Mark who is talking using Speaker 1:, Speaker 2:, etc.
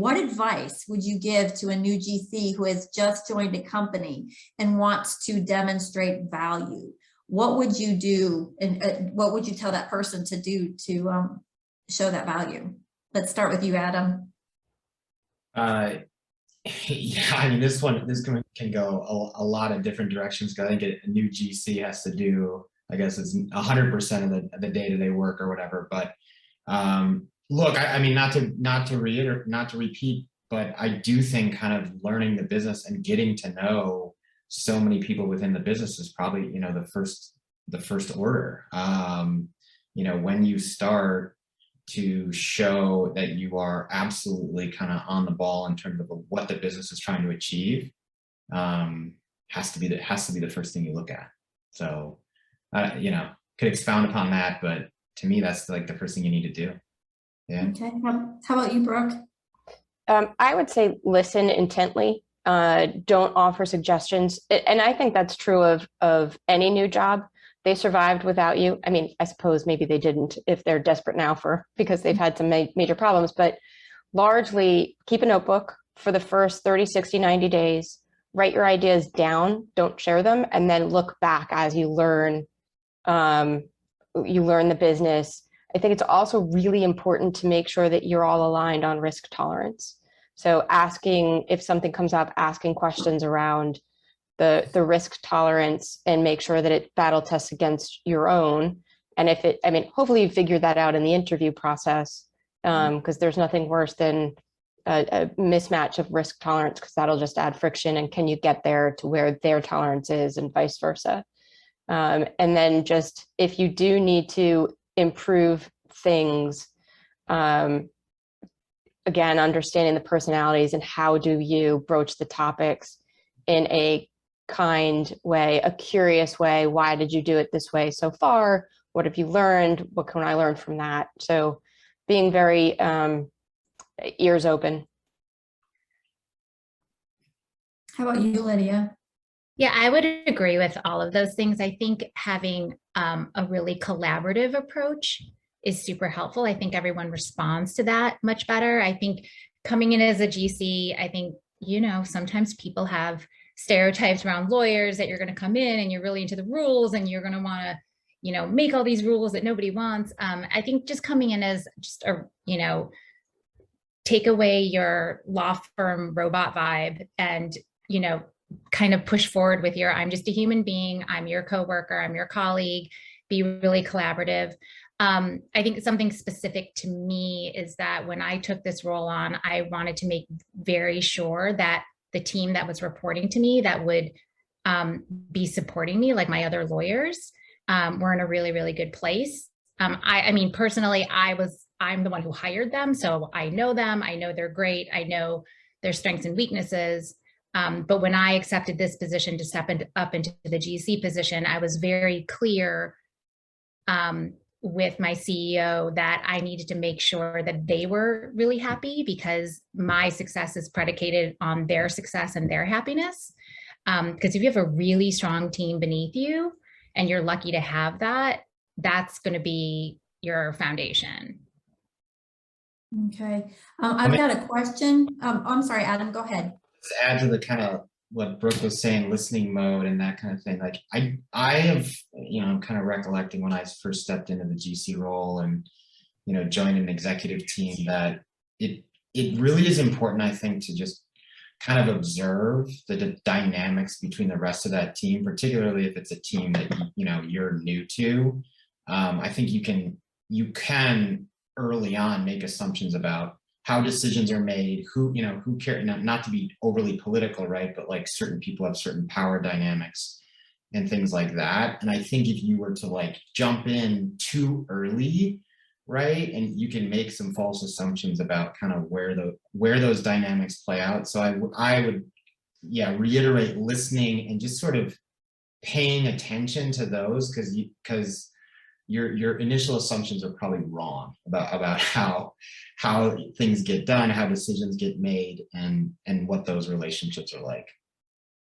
Speaker 1: what advice would you give to a new GC who has just joined a company and wants to demonstrate value? What would you do, and what would you tell that person to do to show that value? Let's start with you, Adam.
Speaker 2: Yeah, I mean, this can go a lot of different directions. I think a new GC has to do, I guess it's 100% of the day-to-day work or whatever. But look, I mean, not to repeat, but I do think kind of learning the business and getting to know so many people within the business is probably, you know, the first order. You know, when you start to show that you are absolutely kind of on the ball in terms of what the business is trying to achieve, has to be the first thing you look at. So, you know, could expound upon that, but to me, that's like the first thing you need to do. Yeah.
Speaker 1: Okay. How about you, Brooke?
Speaker 3: I would say listen intently. Don't offer suggestions, and I think that's true of any new job. They survived without you. I mean, I suppose maybe they didn't if they're desperate now because they've had some major problems, but largely keep a notebook for the first 30, 60, 90 days, write your ideas down, don't share them, and then look back as you learn the business. I think it's also really important to make sure that you're all aligned on risk tolerance. So asking, if something comes up, asking questions around the risk tolerance and make sure that it battle tests against your own. And if it, I mean, hopefully you figured that out in the interview process, because there's nothing worse than a mismatch of risk tolerance, because that'll just add friction. And can you get there to where their tolerance is and vice versa? And then just, if you do need to improve things, again, understanding the personalities and how do you broach the topics in a kind way, a curious way. Why did you do it this way so far? What have you learned? What can I learn from that? So being very ears open.
Speaker 1: How about you, Lydia?
Speaker 4: Yeah, I would agree with all of those things. I think having a really collaborative approach is super helpful. I think everyone responds to that much better. I think coming in as a GC, I think, you know, sometimes people have stereotypes around lawyers that you're going to come in and you're really into the rules and you're going to want to, you know, make all these rules that nobody wants. I think just coming in as just a, you know, take away your law firm robot vibe and, you know, kind of push forward with your, I'm just a human being, I'm your coworker, I'm your colleague, be really collaborative. I think something specific to me is that when I took this role on, I wanted to make very sure that the team that was reporting to me that would be supporting me, like my other lawyers, were in a really, really good place. I mean, personally, I'm the one who hired them. So I know them, I know they're great. I know their strengths and weaknesses. But when I accepted this position to step up into the GC position, I was very clear with my CEO that I needed to make sure that they were really happy, because my success is predicated on their success and their happiness. Because if you have a really strong team beneath you and you're lucky to have that, that's going to be your foundation.
Speaker 1: Okay. I've got a question. I'm sorry, Adam, go ahead.
Speaker 2: Let's add to the kind of what Brooke was saying, listening mode and that kind of thing. Like I have, you know, I'm kind of recollecting when I first stepped into the GC role and, you know, joined an executive team, that it really is important, I think, to just kind of observe the dynamics between the rest of that team, particularly if it's a team that, you know, you're new to. I think you can early on make assumptions about how decisions are made, who care, not to be overly political, right? But like certain people have certain power dynamics and things like that. And I think if you were to like jump in too early, right, and you can make some false assumptions about kind of where those dynamics play out. So I would, yeah, reiterate listening and just sort of paying attention to those, because your initial assumptions are probably wrong about how things get done, how decisions get made, and what those relationships are like.